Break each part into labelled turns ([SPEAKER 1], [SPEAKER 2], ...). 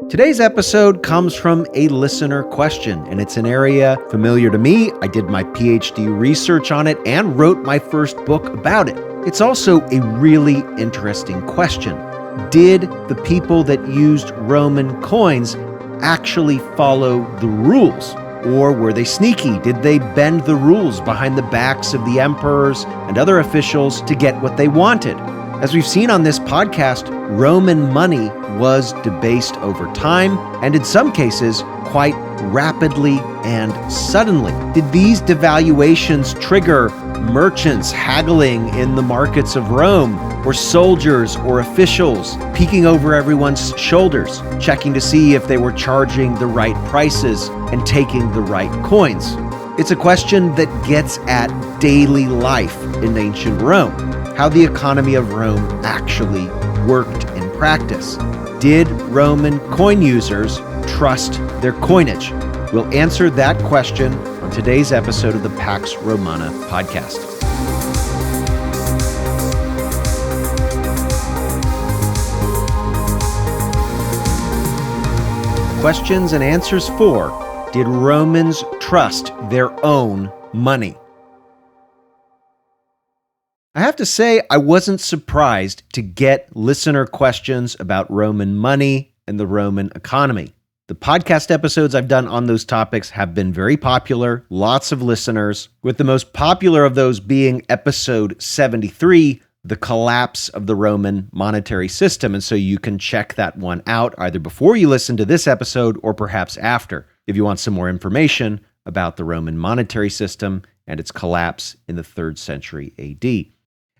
[SPEAKER 1] Today's episode comes from a listener question, and it's an area familiar to me. I did my PhD research on it and wrote my first book about it. It's also a really interesting question. Did the people that used Roman coins actually follow the rules? Or were they sneaky? Did they bend the rules behind the backs of the emperors and other officials to get what they wanted? As we've seen on this podcast, Roman money was debased over time, and in some cases, quite rapidly and suddenly. Did these devaluations trigger merchants haggling in the markets of Rome, or soldiers or officials peeking over everyone's shoulders, checking to see if they were charging the right prices and taking the right coins? It's a question that gets at daily life in ancient Rome, how the economy of Rome actually worked in practice. Did Roman coin users trust their coinage? We'll answer that question on today's episode of the Pax Romana podcast. Questions and answers for: did Romans trust their own money? I have to say, I wasn't surprised to get listener questions about Roman money and the Roman economy. The podcast episodes I've done on those topics have been very popular, lots of listeners, with the most popular of those being episode 73, The Collapse of the Roman Monetary System. And so you can check that one out either before you listen to this episode or perhaps after, if you want some more information about the Roman monetary system and its collapse in the 3rd century AD.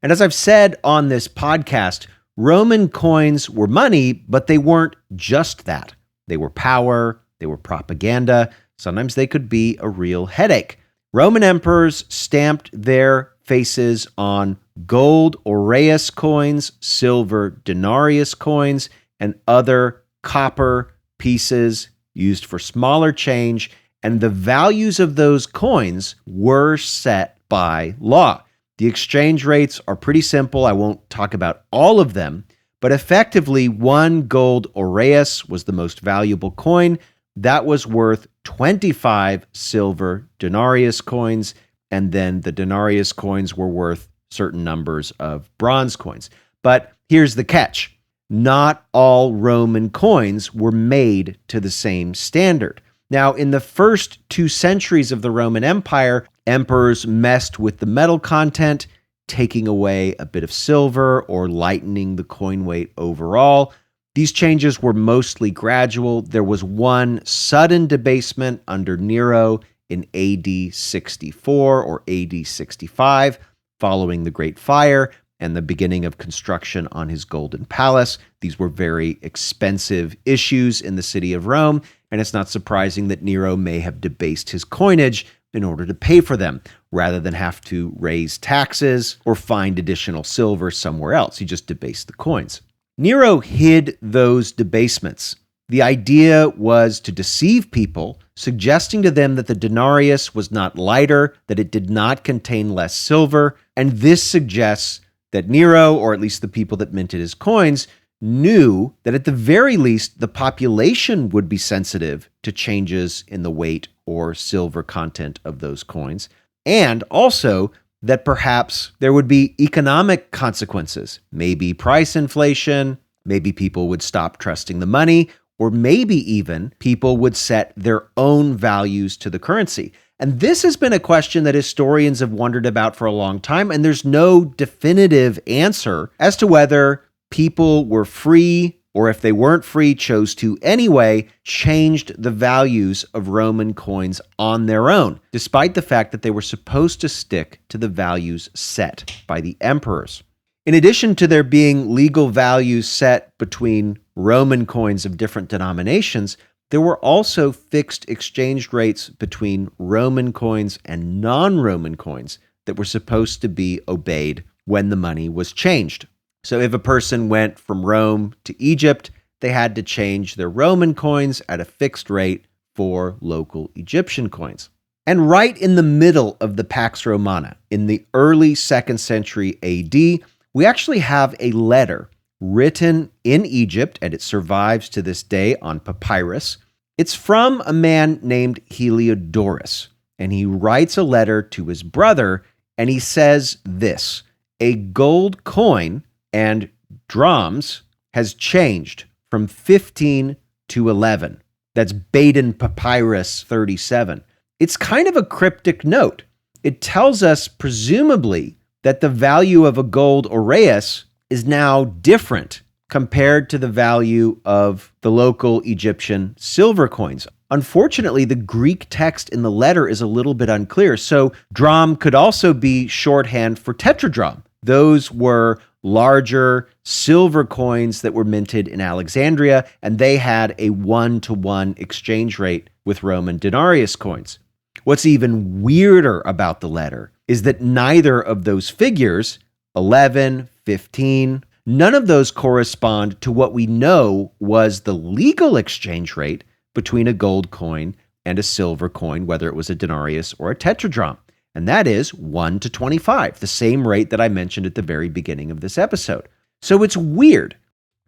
[SPEAKER 1] And as I've said on this podcast, Roman coins were money, but they weren't just that. They were power, they were propaganda, sometimes they could be a real headache. Roman emperors stamped their faces on gold aureus coins, silver denarius coins, and other copper pieces used for smaller change, and the values of those coins were set by law. The exchange rates are pretty simple. I won't talk about all of them, but effectively, one gold aureus was the most valuable coin. That was worth 25 silver denarius coins, and then the denarius coins were worth certain numbers of bronze coins. But here's the catch. Not all Roman coins were made to the same standard. Now, in the first 2 centuries of the Roman Empire, emperors messed with the metal content, taking away a bit of silver or lightening the coin weight overall. These changes were mostly gradual. There was one sudden debasement under Nero in AD 64 or AD 65, following the Great Fire and the beginning of construction on his Golden Palace. These were very expensive issues in the city of Rome, and it's not surprising that Nero may have debased his coinage in order to pay for them, rather than have to raise taxes or find additional silver somewhere else. He just debased the coins. Nero hid those debasements. The idea was to deceive people, suggesting to them that the denarius was not lighter, that it did not contain less silver, and this suggests that Nero, or at least the people that minted his coins, knew that at the very least the population would be sensitive to changes in the weight or silver content of those coins, and also that perhaps there would be economic consequences, maybe price inflation, maybe people would stop trusting the money, or maybe even people would set their own values to the currency. And this has been a question that historians have wondered about for a long time, and there's no definitive answer as to whether people were free, or if they weren't free, chose to anyway, changed the values of Roman coins on their own, despite the fact that they were supposed to stick to the values set by the emperors. In addition to there being legal values set between Roman coins of different denominations, there were also fixed exchange rates between Roman coins and non-Roman coins that were supposed to be obeyed when the money was changed. So if a person went from Rome to Egypt, they had to change their Roman coins at a fixed rate for local Egyptian coins. And right in the middle of the Pax Romana, in the early 2nd century AD, we actually have a letter written in Egypt, and it survives to this day on papyrus. It's from a man named Heliodorus, and he writes a letter to his brother, and he says this: a gold coin and drams has changed from 15 to 11. That's Baden Papyrus 37. It's kind of a cryptic note. It tells us, presumably, that the value of a gold aureus is now different compared to the value of the local Egyptian silver coins. Unfortunately, the Greek text in the letter is a little bit unclear. So dram could also be shorthand for tetradrachm. Those were larger silver coins that were minted in Alexandria, and they had a 1-to-1 exchange rate with Roman denarius coins. What's even weirder about the letter is that neither of those figures, 11, 15, none of those correspond to what we know was the legal exchange rate between a gold coin and a silver coin, whether it was a denarius or a tetradrachm. And that is 1 to 25, the same rate that I mentioned at the very beginning of this episode. So it's weird.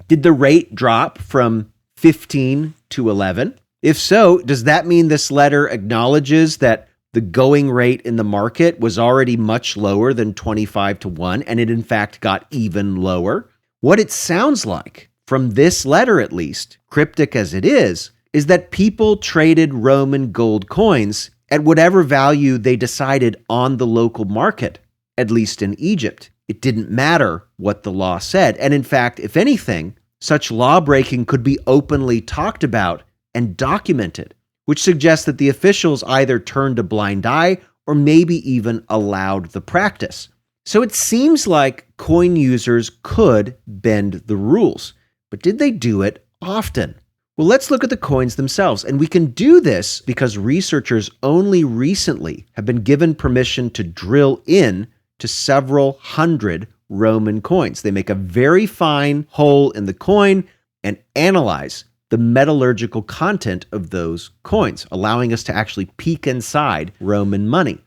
[SPEAKER 1] Did the rate drop from 15 to 11? If so, does that mean this letter acknowledges that the going rate in the market was already much lower than 25 to 1, and it in fact got even lower? What it sounds like, from this letter at least, cryptic as it is that people traded Roman gold coins at whatever value they decided on the local market, at least in Egypt. It didn't matter what the law said. And in fact, if anything, such law-breaking could be openly talked about and documented, which suggests that the officials either turned a blind eye or maybe even allowed the practice. So it seems like coin users could bend the rules, but did they do it often? Well, let's look at the coins themselves, and we can do this because researchers only recently have been given permission to drill in to several hundred Roman coins. They make a very fine hole in the coin and analyze the metallurgical content of those coins, allowing us to actually peek inside Roman money.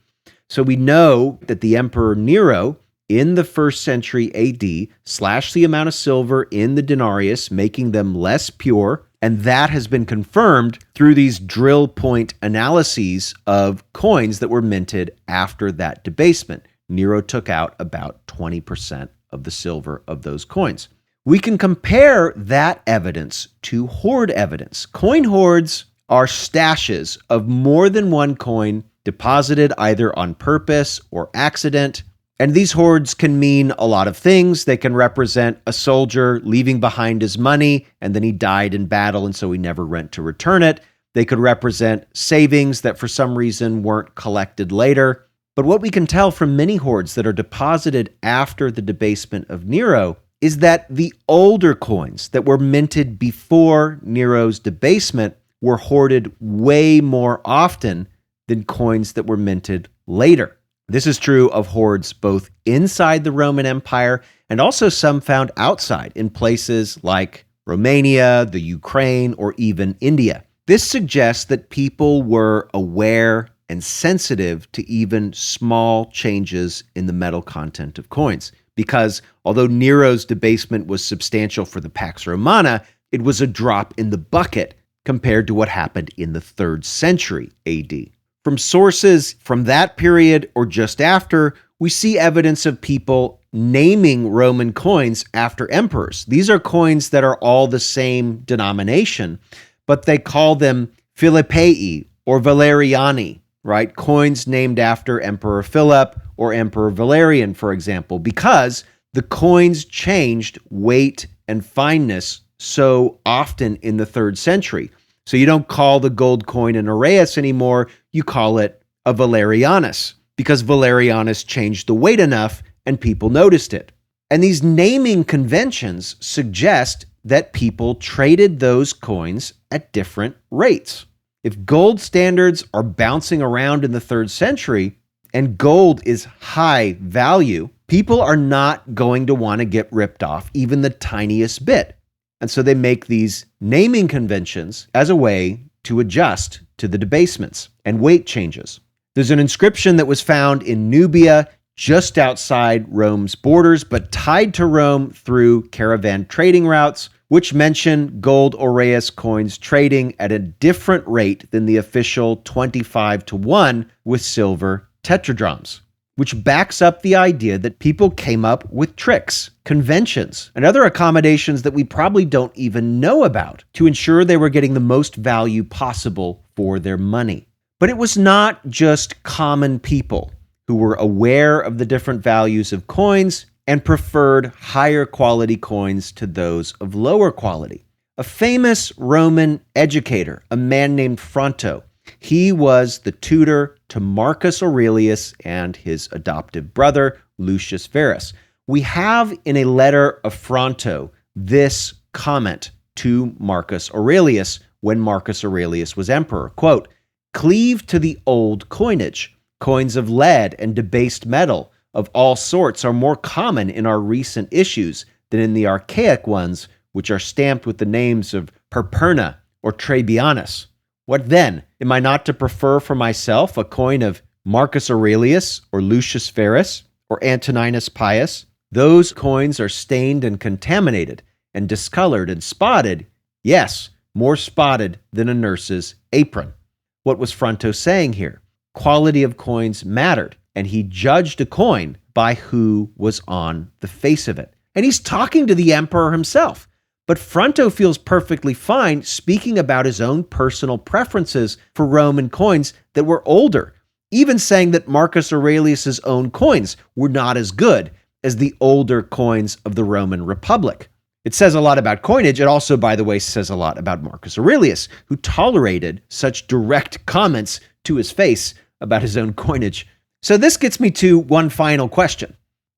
[SPEAKER 1] So we know that the Emperor Nero in the 1st century AD slashed the amount of silver in the denarius, making them less pure, and that has been confirmed through these drill point analyses of coins that were minted after that debasement. Nero took out about 20% of the silver of those coins. We can compare that evidence to hoard evidence. Coin hoards are stashes of more than one coin deposited either on purpose or accident. And these hoards can mean a lot of things. They can represent a soldier leaving behind his money, and then he died in battle, and so he never went to return it. They could represent savings that for some reason weren't collected later. But what we can tell from many hoards that are deposited after the debasement of Nero is that the older coins that were minted before Nero's debasement were hoarded way more often than coins that were minted later. This is true of hoards both inside the Roman Empire and also some found outside in places like Romania, the Ukraine, or even India. This suggests that people were aware and sensitive to even small changes in the metal content of coins. Because although Nero's debasement was substantial for the Pax Romana, it was a drop in the bucket compared to what happened in the 3rd century AD. From sources from that period or just after, we see evidence of people naming Roman coins after emperors. These are coins that are all the same denomination, but they call them Philippii or Valeriani, right? Coins named after Emperor Philip or Emperor Valerian, for example, because the coins changed weight and fineness so often in the 3rd century. So you don't call the gold coin an aureus anymore, you call it a Valerianus, because Valerianus changed the weight enough and people noticed it. And these naming conventions suggest that people traded those coins at different rates. If gold standards are bouncing around in the 3rd century and gold is high value, people are not going to want to get ripped off even the tiniest bit. And so they make these naming conventions as a way to adjust to the debasements and weight changes. There's an inscription that was found in Nubia just outside Rome's borders, but tied to Rome through caravan trading routes, which mention gold aureus coins trading at a different rate than the official 25-1 with silver tetradrachms, which backs up the idea that people came up with tricks, conventions, and other accommodations that we probably don't even know about to ensure they were getting the most value possible for their money. But it was not just common people who were aware of the different values of coins and preferred higher quality coins to those of lower quality. A famous Roman educator, a man named Fronto, he was the tutor to Marcus Aurelius and his adoptive brother, Lucius Verus. We have in a letter of Fronto this comment to Marcus Aurelius when Marcus Aurelius was emperor. Quote, "Cleave to the old coinage. Coins of lead and debased metal of all sorts are more common in our recent issues than in the archaic ones, which are stamped with the names of Perperna or Trabianus. What then? Am I not to prefer for myself a coin of Marcus Aurelius or Lucius Verus or Antoninus Pius? Those coins are stained and contaminated and discolored and spotted. Yes, more spotted than a nurse's apron." What was Fronto saying here? Quality of coins mattered, and he judged a coin by who was on the face of it. And he's talking to the emperor himself. But Fronto feels perfectly fine speaking about his own personal preferences for Roman coins that were older, even saying that Marcus Aurelius's own coins were not as good as the older coins of the Roman Republic. It says a lot about coinage. It also, by the way, says a lot about Marcus Aurelius, who tolerated such direct comments to his face about his own coinage. So this gets me to one final question.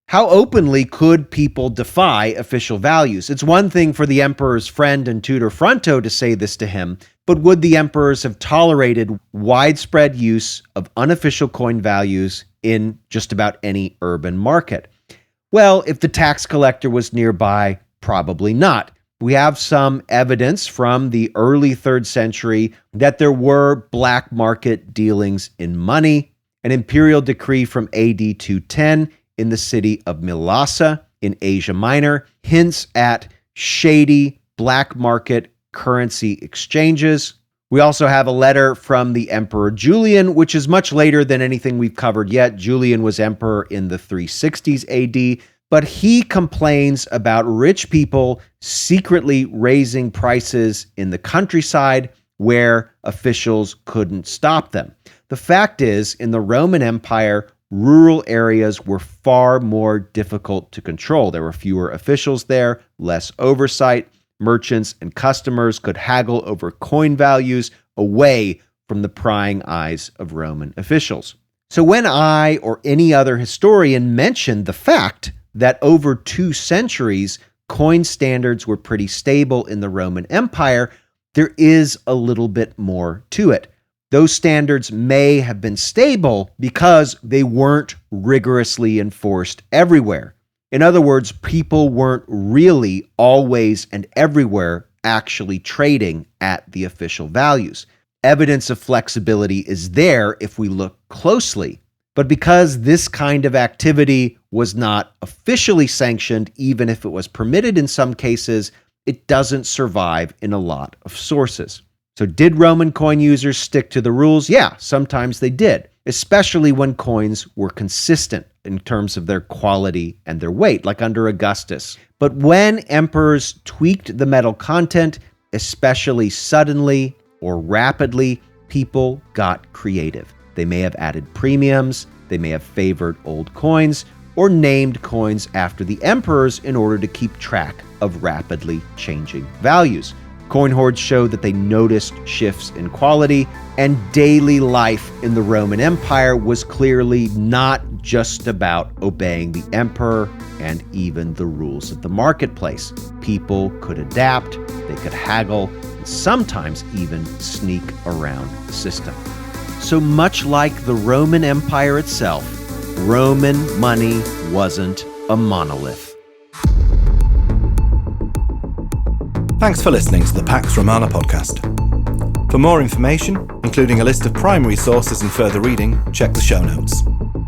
[SPEAKER 1] How openly could people defy official values? It's one thing for the emperor's friend and tutor Fronto to say this to him, but would the emperors have tolerated widespread use of unofficial coin values in just about any urban market? Well, if the tax collector was nearby, probably not. We have some evidence from the early 3rd century that there were black market dealings in money. An imperial decree from AD 210 in the city of Mylasa in Asia Minor hints at shady black market currency exchanges. We also have a letter from the Emperor Julian, which is much later than anything we've covered yet. Julian was emperor in the 360s AD, but he complains about rich people secretly raising prices in the countryside where officials couldn't stop them. The fact is, in the Roman Empire, rural areas were far more difficult to control. There were fewer officials there, less oversight. Merchants and customers could haggle over coin values away from the prying eyes of Roman officials. So when I or any other historian mentioned the fact that over 2 centuries, coin standards were pretty stable in the Roman Empire, there is a little bit more to it. Those standards may have been stable because they weren't rigorously enforced everywhere. In other words, people weren't really always and everywhere actually trading at the official values. Evidence of flexibility is there if we look closely. But because this kind of activity was not officially sanctioned, even if it was permitted in some cases, it doesn't survive in a lot of sources. So did Roman coin users stick to the rules? Yeah, sometimes they did, especially when coins were consistent in terms of their quality and their weight, like under Augustus. But when emperors tweaked the metal content, especially suddenly or rapidly, people got creative. They may have added premiums, they may have favored old coins, or named coins after the emperors in order to keep track of rapidly changing values. Coin hoards show that they noticed shifts in quality, and daily life in the Roman Empire was clearly not just about obeying the emperor and even the rules of the marketplace. People could adapt, they could haggle, and sometimes even sneak around the system. So much like the Roman Empire itself, Roman money wasn't a monolith.
[SPEAKER 2] Thanks for listening to the Pax Romana podcast. For more information, including a list of primary sources and further reading, check the show notes.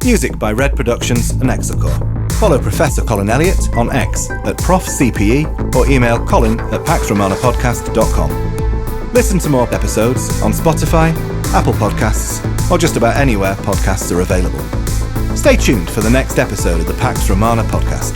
[SPEAKER 2] Music by Red Productions and Exocore. Follow Professor Colin Elliott on X at ProfCPE or email colin@paxromanapodcast.com. Listen to more episodes on Spotify, Apple Podcasts, or just about anywhere podcasts are available. Stay tuned for the next episode of the Pax Romana podcast.